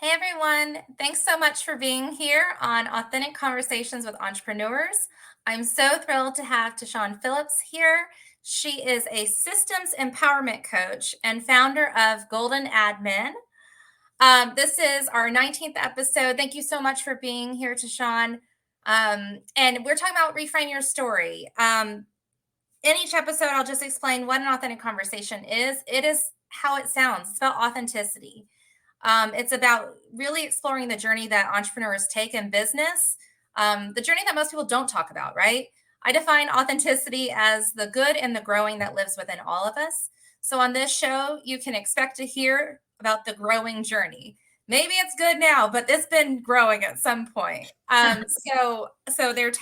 Hey everyone, thanks so much for being here on Authentic Conversations with Entrepreneurs. I'm so thrilled to have Tyshon Phillips here. She is a systems empowerment coach and founder of Golden Admin. This is our 19th episode. Thank you so much for being here, Tyshon. And we're talking about reframe your story. In each episode, I'll just explain what an authentic conversation is. It is how it sounds. It's about authenticity. It's about really exploring the journey that entrepreneurs take in business, the journey that most people don't talk about, right? I define authenticity as the good and the growing that lives within all of us. So on this show, you can expect to hear about the growing journey. Maybe it's good now, but it's been growing at some point. So it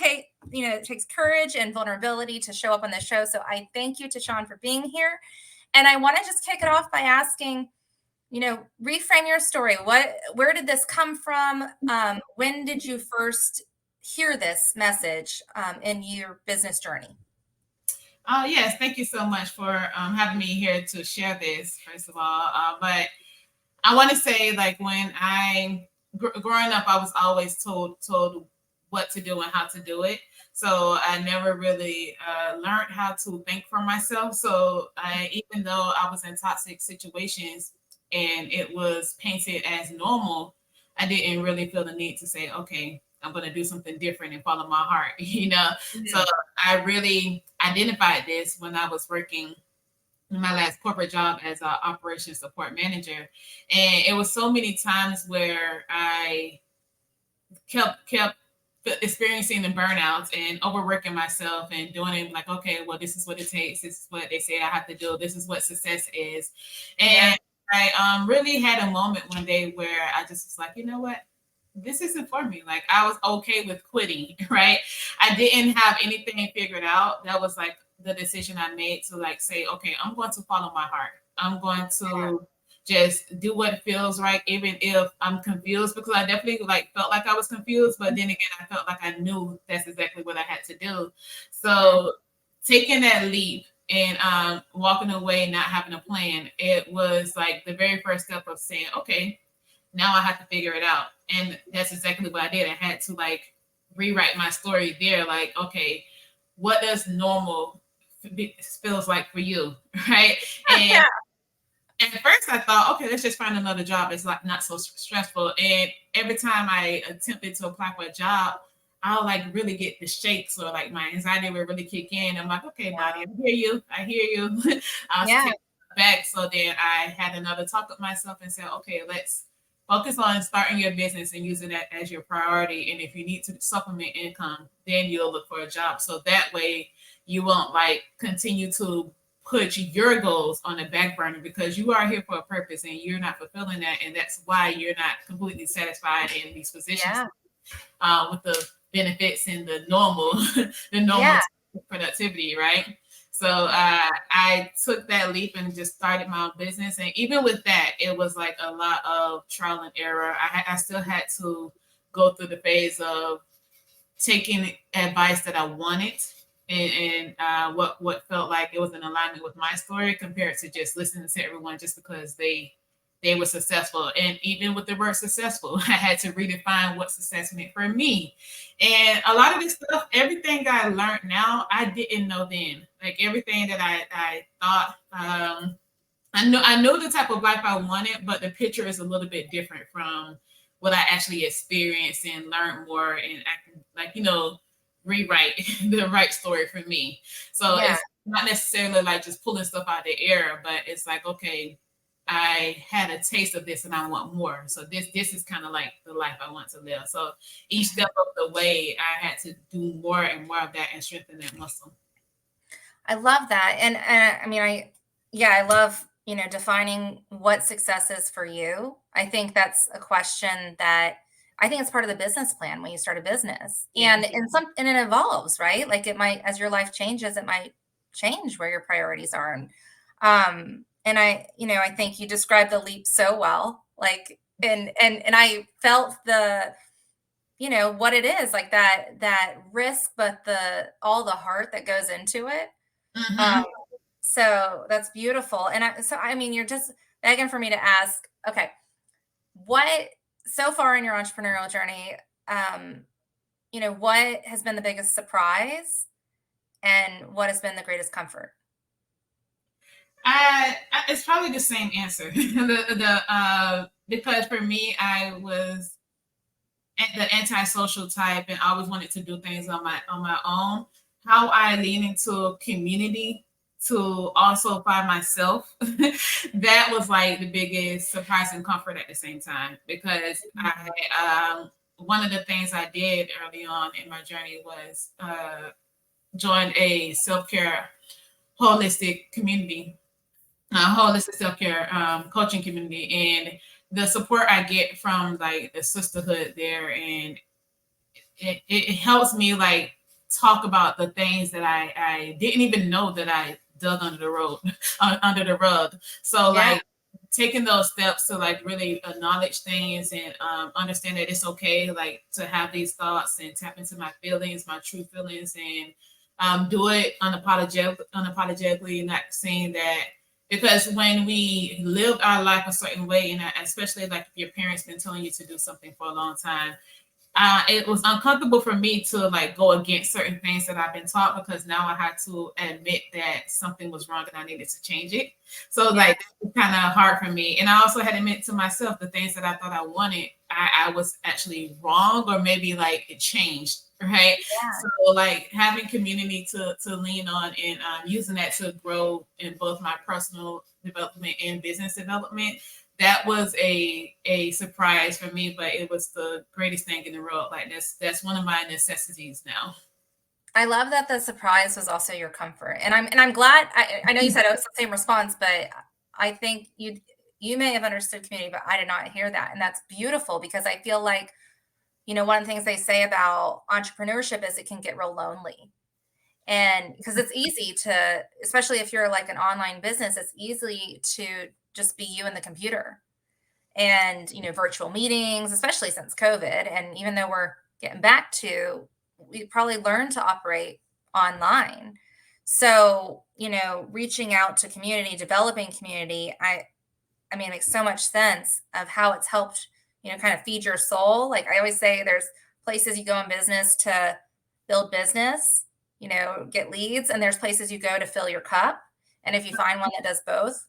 takes courage and vulnerability to show up on this show. So I thank you, Tyshon, for being here. And I want to just kick it off by asking, reframe your story. Where did this come from? When did you first hear this message in your business journey? Yes, thank you so much for having me here to share this, first of all. But I want to say, like, when growing up, I was always told what to do and how to do it. So I never really learned how to think for myself. So even though I was in toxic situations and it was painted as normal, I didn't really feel the need to say, okay, I'm going to do something different and follow my heart, Mm-hmm. So I really identified this when I was working in my last corporate job as an operations support manager. And it was so many times where I kept experiencing the burnouts and overworking myself and doing it like, okay, well, this is what it takes. This is what they say I have to do. This is what success is. And I really had a moment one day where I just was like, you know what? This isn't for me. Like, I was okay with quitting, right? I didn't have anything figured out. That was like the decision I made to like say, okay, I'm going to follow my heart. I'm going to just do what feels right, even if I'm confused, because I definitely like felt like I was confused, but then again, I felt like I knew that's exactly what I had to do. So taking that leap and walking away, not having a plan, it was like the very first step of saying, okay, now I have to figure it out. And that's exactly what I did. I had to like rewrite my story there. Like, okay, what does normal feels like for you, right? And at first I thought, okay, let's just find another job. It's like not so stressful. And every time I attempted to apply for a job, I'll like really get the shakes or like my anxiety would really kick in. I'm like, okay, body, I hear you. I'll take it back. So then I had another talk with myself and said, okay, let's focus on starting your business and using that as your priority. And if you need to supplement income, then you'll look for a job. So that way you won't like continue to put your goals on the back burner, because you are here for a purpose and you're not fulfilling that. And that's why you're not completely satisfied in these positions with the benefits and the normal, productivity, right? So I took that leap and just started my own business. And even with that, it was like a lot of trial and error. I still had to go through the phase of taking advice that I wanted and what felt like it was in alignment with my story, compared to just listening to everyone just because they were successful. And even with the word successful, I had to redefine what success meant for me. And a lot of this stuff, everything that I learned now, I didn't know then. Like everything that I thought, I know the type of life I wanted, but the picture is a little bit different from what I actually experienced and learned more, and I can rewrite the right story for me. So it's not necessarily like just pulling stuff out of the air, but it's like, okay, I had a taste of this and I want more. So this is kind of like the life I want to live. So each step of the way, I had to do more and more of that and strengthen that muscle. I love that. And I mean, I love, defining what success is for you. I think that's a question that I think it's part of the business plan when you start a business. And it evolves, right? Like it might, as your life changes, it might change where your priorities are. And I think you described the leap so well. Like and I felt what it is, like that risk, but all the heart that goes into it. So that's beautiful. And I mean, you're just begging for me to ask, okay, what so far in your entrepreneurial journey, um, what has been the biggest surprise and what has been the greatest comfort? It's probably the same answer. Because for me, I was the antisocial type and always wanted to do things on my own. How I lean into community to also find myself, that was like the biggest surprise and comfort at the same time. Because I one of the things I did early on in my journey was join a self-care holistic community, holistic self-care coaching community, and the support I get from like the sisterhood there, and it helps me like talk about the things that I didn't even know that I dug under the road, under the rug. So Yeah. like taking those steps to like really acknowledge things and understand that it's okay like to have these thoughts and tap into my feelings, my true feelings, and do it unapologetically, not saying that because when we lived our life a certain way, and especially like if your parents been telling you to do something for a long time, it was uncomfortable for me to like go against certain things that I've been taught, because now I had to admit that something was wrong and I needed to change it. So Yeah. like it's kind of hard for me. And I also had to admit to myself the things that I thought I wanted, I was actually wrong, or maybe like it changed. Right. Yeah. So like having community to lean on, and using that to grow in both my personal development and business development, that was a surprise for me, but it was the greatest thing in the world. Like that's one of my necessities now. I love that the surprise was also your comfort. And I'm glad I know you said it was the same response, but I think you may have understood community, but I did not hear that. And that's beautiful because I feel like, one of the things they say about entrepreneurship is it can get real lonely. And because it's easy to, especially if you're like an online business, it's easy to just be you and the computer and, virtual meetings, especially since COVID. And even though we're getting back to, we probably learned to operate online. So, reaching out to community, developing community, I mean, it makes so much sense of how it's helped, kind of feed your soul. Like I always say, there's places you go in business to build business, get leads, and there's places you go to fill your cup. And if you find one that does both,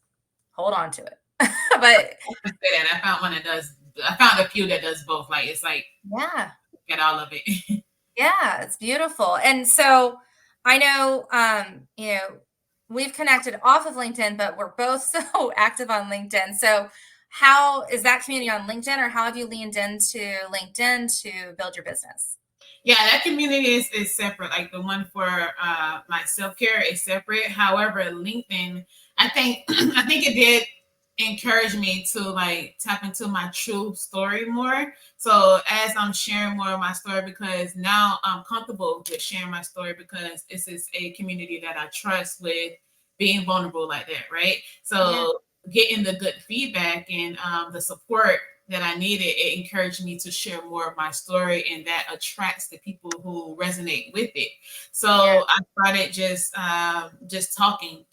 hold on to it. But I say that I found one that does. I found a few that does both. Like it's like yeah, get all of it. yeah, it's beautiful. And so I know, we've connected off of LinkedIn, but we're both so active on LinkedIn. So how is that community on LinkedIn, or how have you leaned into LinkedIn to build your business? Yeah, that community is separate. Like the one for my self care is separate. However, LinkedIn, I think I think it did encourage me to like tap into my true story more. So as I'm sharing more of my story, because now I'm comfortable with sharing my story, because this is a community that I trust with being vulnerable like that, right? Yeah, So getting the good feedback and the support that I needed, it encouraged me to share more of my story, and that attracts the people who resonate with it. So yeah, I started just talking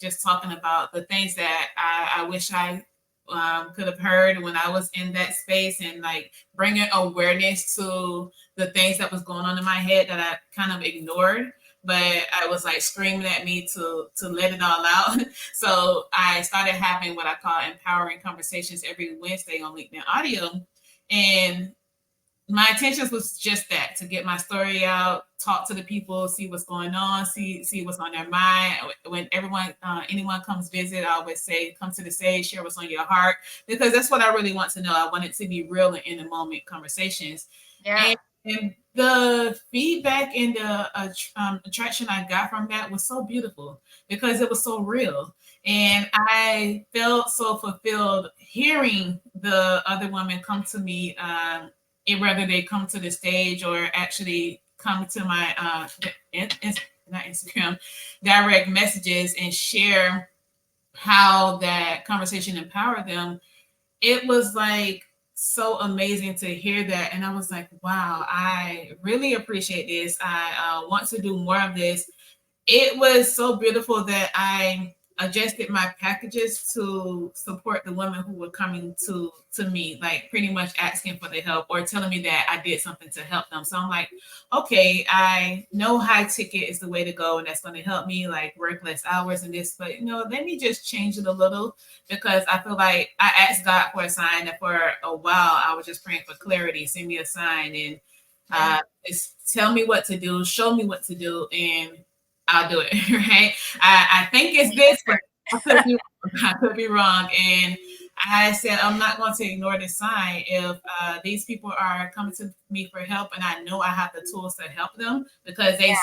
about the things that I wish I could have heard when I was in that space, and like bringing awareness to the things that was going on in my head that I kind of ignored, but I was like screaming at me to let it all out. So I started having what I call empowering conversations every Wednesday on LinkedIn Audio, and my intentions was just that, to get my story out, talk to the people, see what's going on, see what's on their mind. When anyone comes visit, I always say, come to the stage, share what's on your heart, because that's what I really want to know. I want it to be real and in the moment conversations. yeah, And the feedback and the attraction I got from that was so beautiful, because it was so real. And I felt so fulfilled hearing the other women come to me, whether they come to the stage or actually come to my not Instagram, direct messages, and share how that conversation empowered them. It was like so amazing to hear that. And I was like, wow, I really appreciate this. I want to do more of this. It was so beautiful that I adjusted my packages to support the women who were coming to me, like pretty much asking for the help or telling me that I did something to help them. So I'm like, okay, I know high ticket is the way to go, and that's going to help me like work less hours and this, but let me just change it a little, because I feel like I asked God for a sign, and for a while I was just praying for clarity, send me a sign, and just tell me what to do, show me what to do, and I'll do it. Right. I think it's this, but I could be wrong. And I said, I'm not going to ignore this sign. If these people are coming to me for help, and I know I have the tools to help them, because they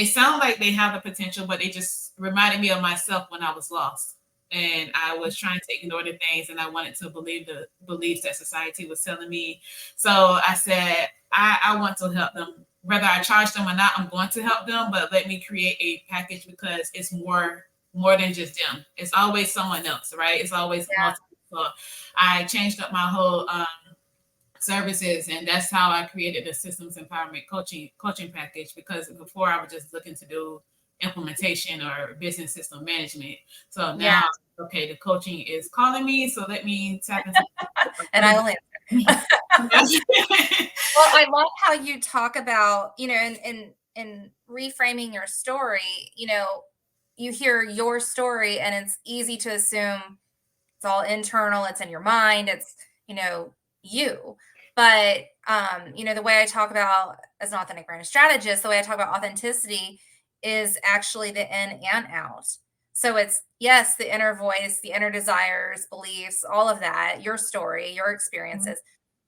sound like they have the potential, but they just reminded me of myself when I was lost. And I was trying to ignore the things, and I wanted to believe the beliefs that society was telling me. So I said, I want to help them. Whether I charge them or not, I'm going to help them, but let me create a package, because it's more than just them. It's always someone else, right? It's always multiple. So I changed up my whole services, and that's how I created the systems empowerment coaching package, because before I was just looking to do implementation or business system management. So now, okay, the coaching is calling me, so let me tap into and I will answer. Well, I love how you talk about, in reframing your story, you hear your story and it's easy to assume it's all internal, it's in your mind, it's, you. But the way I talk about, as an authentic brand strategist, the way I talk about authenticity is actually the in and out. So it's, yes, the inner voice, the inner desires, beliefs, all of that, your story, your experiences.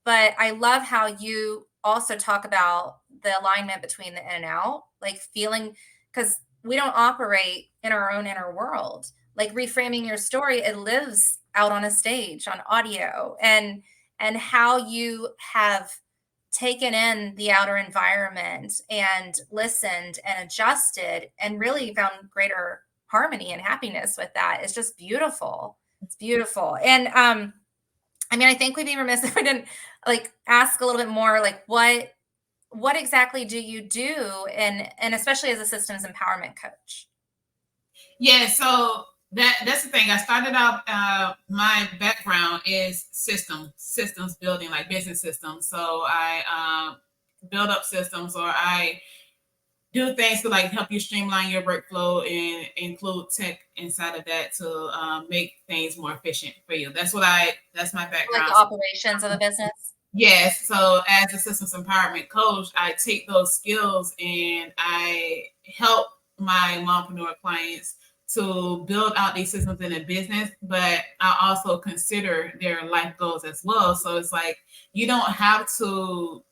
But I love how you also talk about the alignment between the in and out, like feeling, because we don't operate in our own inner world. Like reframing your story, it lives out on a stage, on audio, and how you have taken in the outer environment and listened and adjusted and really found greater harmony and happiness with that. It's just beautiful. It's beautiful. And I think we'd be remiss if we didn't like ask a little bit more, like what exactly do you do, and especially as a systems empowerment coach? Yeah, so that's the thing. I started out. My background is systems building, like business systems. So I build up systems, or I do things to like help you streamline your workflow and include tech inside of that to make things more efficient for you. That's my Like background. the operations of a business? Yes. So as a systems empowerment coach, I take those skills and I help my mompreneur clients to build out these systems in a business, but I also consider their life goals as well. So it's like you don't have to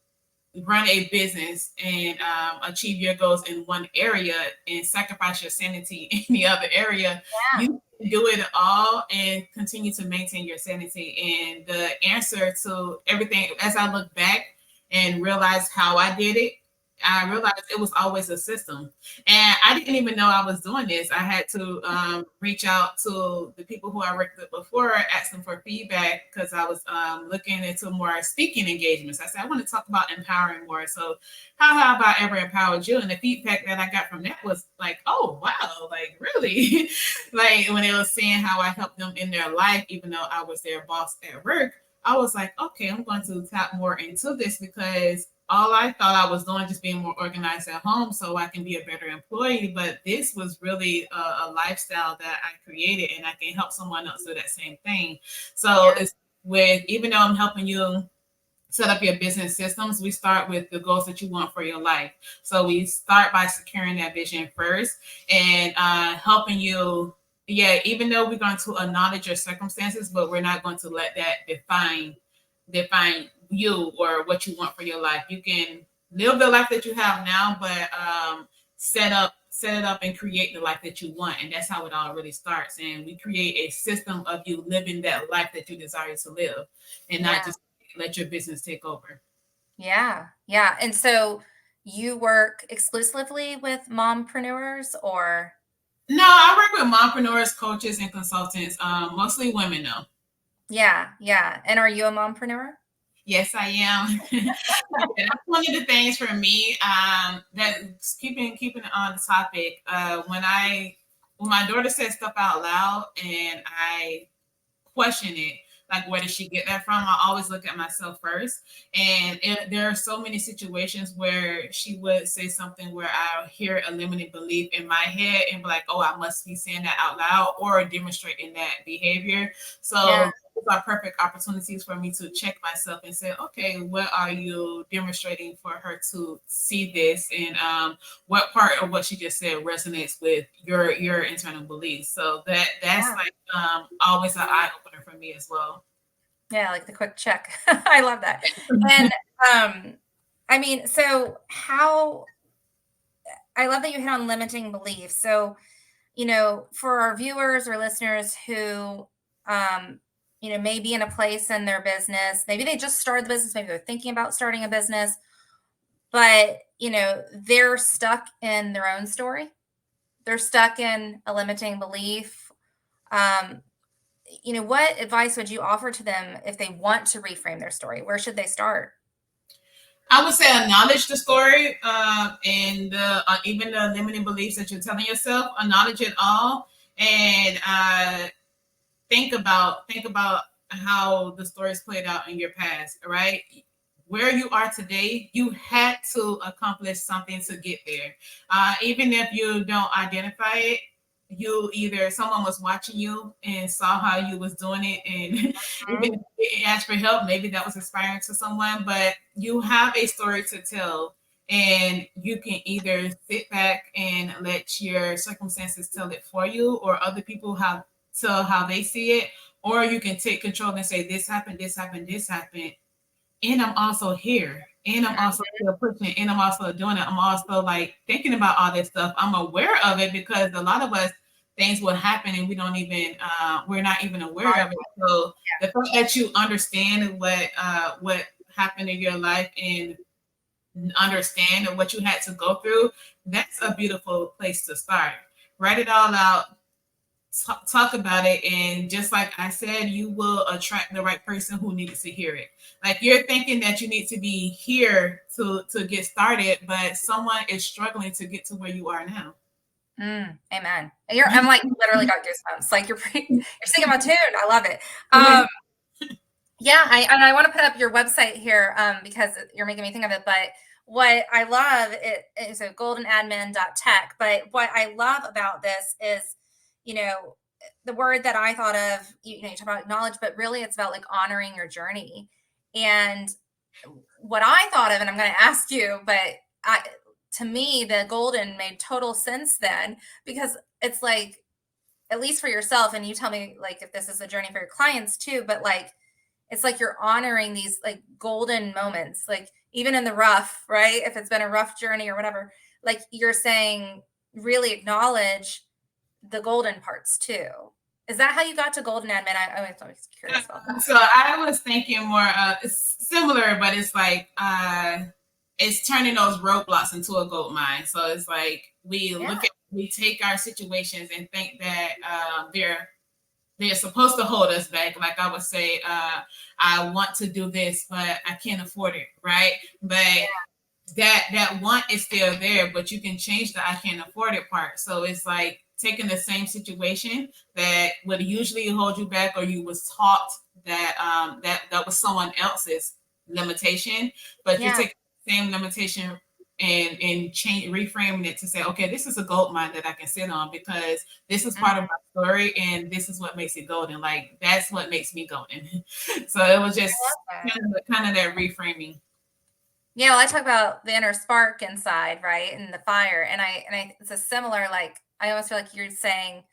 run a business and achieve your goals in one area and sacrifice your sanity in the other area. Yeah. You can do it all and continue to maintain your sanity. And the answer to everything, as I look back and realize how I did it, I realized it was always a system. And I didn't even know I was doing this. I had to reach out to the people who I worked with before, ask them for feedback, because I was looking into more speaking engagements. I said, I want to talk about empowering more. So how have I ever empowered you? And the feedback that I got from that was like, oh, wow, like really? Like when they were saying how I helped them in their life, even though I was their boss at work, I was like, okay, I'm going to tap more into this, because all I thought I was doing just being more organized at home so I can be a better employee. But this was really a lifestyle that I created, and I can help someone else do that same thing. So it's even though I'm helping you set up your business systems, we start with the goals that you want for your life. So we start by securing that vision first and helping you. Yeah, even though we're going to acknowledge your circumstances, but we're not going to let that define you or what you want for your life. You can live the life that you have now, but set it up and create the life that you want. And that's how it all really starts. And we create a system of you living that life that you desire to live, and not just let your business take over. Yeah. Yeah. And so you work exclusively with mompreneurs, or? No, I work with mompreneurs, coaches, and consultants, mostly women though. Yeah. Yeah. And are you a mompreneur? Yes, I am. That's one of the things for me, that keeping it on the topic. When I when my daughter says stuff out loud and I question it, like where did she get that from, I always look at myself first. And there are so many situations where she would say something where I hear a limiting belief in my head and be like, oh, I must be saying that out loud or demonstrating that behavior. So those are perfect opportunities for me to check myself and say, okay, what are you demonstrating for her to see this, and what part of what she just said resonates with your internal beliefs. So that's like always an eye opener for me as well. Yeah, like the quick check. I love that. And I mean, so how I love that you hit on limiting beliefs. So, you know, for our viewers or listeners who you know, may be in a place in their business, maybe they just started the business, maybe they're thinking about starting a business, but you know, they're stuck in their own story. They're stuck in a limiting belief. Um, you know, what advice would you offer to them if they want to reframe their story? Where should they start? I would say acknowledge the story, and even the limiting beliefs that you're telling yourself. Acknowledge it all, and think about how the stories played out in your past. Right, where you are today, you had to accomplish something to get there. Even if you don't identify it, you either someone was watching you and saw how you was doing it, and even if you didn't ask for help, maybe that was inspiring to someone. But you have a story to tell, and you can either sit back and let your circumstances tell it for you, or other people have tell how they see it, or you can take control and say, this happened, this happened, this happened, and I'm also here, and I'm also still pushing, and I'm also doing it. I'm also like thinking about all this stuff. I'm aware of it because a lot of us, things will happen and we don't even we're not even aware of it. So the fact that you understand what happened in your life and understand what you had to go through, that's a beautiful place to start. Write it all out, talk about it, and just like I said, you will attract the right person who needs to hear it. Like, you're thinking that you need to be here to get started, but someone is struggling to get to where you are now. Amen. I'm like literally got goosebumps. Like you're singing my tune. I love it. Yeah, I want to put up your website here because you're making me think of it. But what I love is a goldenadmin.tech. But what I love about this is, you know, the word that I thought of, you know, you talk about knowledge, but really it's about like honoring your journey. And what I thought of, and I'm going to ask you, but to me, the golden made total sense then, because it's like, at least for yourself, and you tell me like if this is a journey for your clients too, but like, it's like you're honoring these like golden moments, like even in the rough, right? If it's been a rough journey or whatever, like you're saying, really acknowledge the golden parts too. Is that how you got to Golden Admin? I was always curious about that. So I was thinking more, it's similar, but it's like, it's turning those roadblocks into a gold mine. So it's like we take our situations and think that they're supposed to hold us back. Like I would say, I want to do this, but I can't afford it, right? But that want is still there, but you can change the I can't afford it part. So it's like taking the same situation that would usually hold you back, or you was taught that that was someone else's limitation, but you take the same limitation and change, reframing it to say, okay, this is a gold mine that I can sit on because this is part of my story and this is what makes it golden. Like, that's what makes me golden. So it was just kind of that reframing. Yeah, well, I talk about the inner spark inside, right, and the fire, and I it's a similar, like, I almost feel like you're saying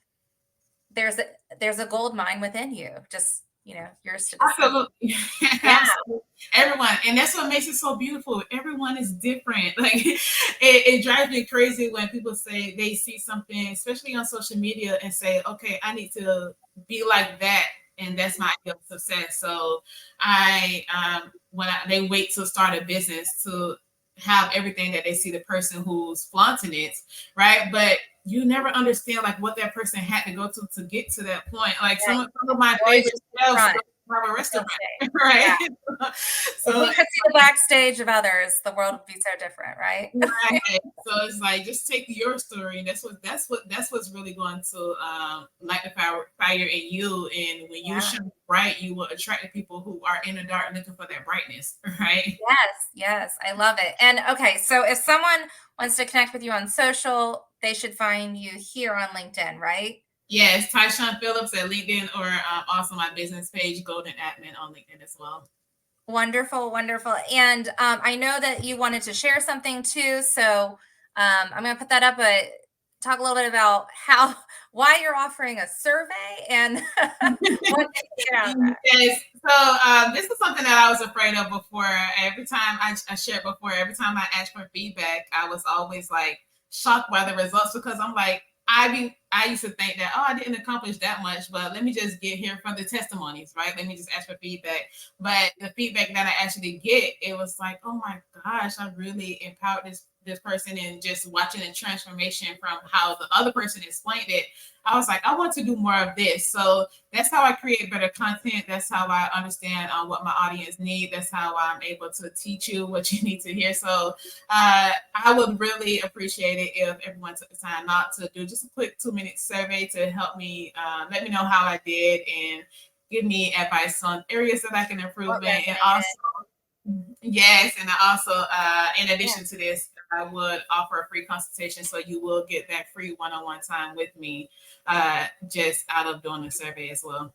there's a gold mine within you, just, you know, yours to discover. Absolutely. Absolutely. Everyone, and that's what makes it so beautiful. Everyone is different. Like, it drives me crazy when people say they see something, especially on social media, and say, okay, I need to be like that, and that's my ideal success. So they wait to start a business to have everything that they see the person who's flaunting it, right? But you never understand like what that person had to go to get to that point. Like some of my favorite chefs from a restaurant, right? If we could see the backstage of others, the world would be so different, right? Right. So it's like just take your story, and that's what's really going to light the fire in you. And when you shine bright, you will attract the people who are in the dark looking for that brightness, right? Yes, I love it. And okay, so if someone wants to connect with you on social, they should find you here on LinkedIn, right? Yes, Tyshon Phillips at LinkedIn, or also my business page, Golden Admin, on LinkedIn as well. Wonderful, wonderful. And I know that you wanted to share something too, so I'm going to put that up, but talk a little bit about why you're offering a survey and what you get out of that. Yes. So this is something that I was afraid of before. Every time I shared before, every time I asked for feedback, I was always like shocked by the results, because I'm like, I used to think that, oh, I didn't accomplish that much, but let me just get here from the testimonies, right? Let me just ask for feedback. But the feedback that I actually get, it was like, oh my gosh, I really empowered this person. And just watching the transformation from how the other person explained it, I was like, I want to do more of this. So that's how I create better content. That's how I understand what my audience need. That's how I'm able to teach you what you need to hear. So I would really appreciate it if everyone took the time not to do just a quick 2-minute survey to help me, let me know how I did, and give me advice on areas that I can improve in. And also, yes, and I also, in addition to this, I would offer a free consultation, so you will get that free one-on-one time with me, just out of doing the survey as well.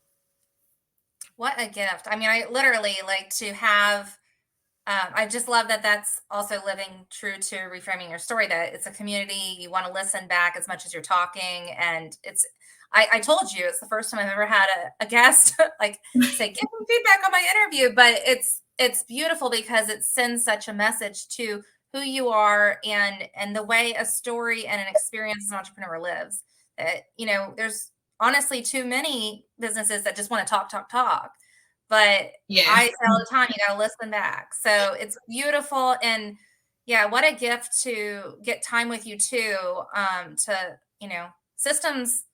What a gift. I mean, I literally like to have, I just love that that's also living true to reframing your story, that it's a community. You want to listen back as much as you're talking. And I told you, it's the first time I've ever had a guest like say, give me feedback on my interview, but it's beautiful because it sends such a message to who you are and the way a story and an experience as an entrepreneur lives. That, there's honestly too many businesses that just want to talk. But Yes. I say all the time, you got to listen back. So it's beautiful. And yeah, what a gift to get time with you too. Systems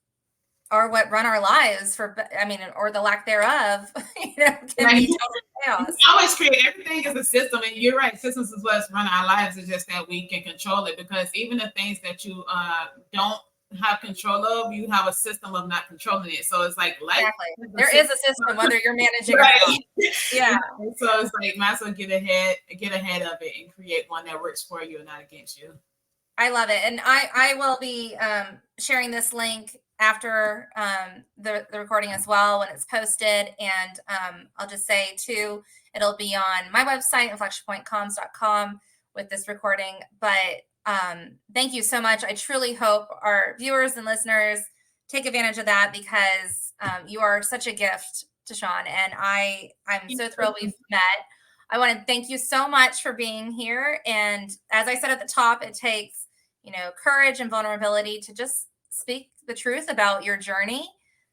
are what run our lives or the lack thereof, can be total chaos. We always create everything as a system, and you're right. Systems is what's run our lives. It's just that we can control it, because even the things that you don't have control of, you have a system of not controlling it. So it's like life. Exactly. There is a system, whether you're managing right. or not. Yeah. So it's like, might as well get ahead of it and create one that works for you and not against you. I love it. And I will be sharing this link after the recording as well when it's posted. And I'll just say too, it'll be on my website, inflectionpointcoms.com, with this recording. But thank you so much. I truly hope our viewers and listeners take advantage of that, because you are such a gift, Tyshon. And I'm so thrilled we've met. I want to thank you so much for being here. And as I said at the top, it takes, courage and vulnerability to just speak the truth about your journey,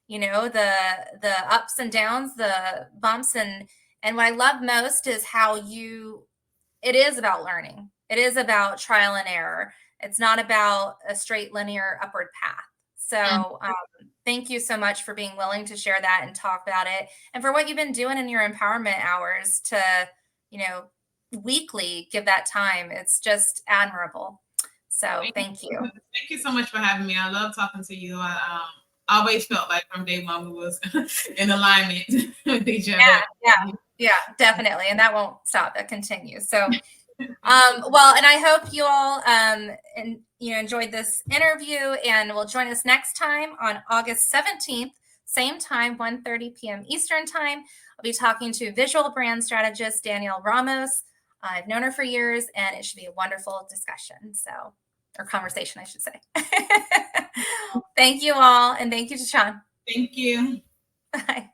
the ups and downs, the bumps. And what I love most is how it is about learning. It is about trial and error. It's not about a straight linear upward path. So thank you so much for being willing to share that and talk about it, and for what you've been doing in your empowerment hours to, weekly give that time. It's just admirable. So thank you. Thank you so much for having me. I love talking to you. I always felt like from day one we was in alignment with each other. Yeah, definitely. And that won't stop. That continues. So, well, and I hope you all enjoyed this interview, and will join us next time on August 17th, same time, 1:30 p.m. Eastern time. I'll be talking to visual brand strategist Danielle Ramos. I've known her for years, and it should be a wonderful discussion. Or conversation, I should say. Thank you all. And thank you, Tyshon. Thank you. Bye.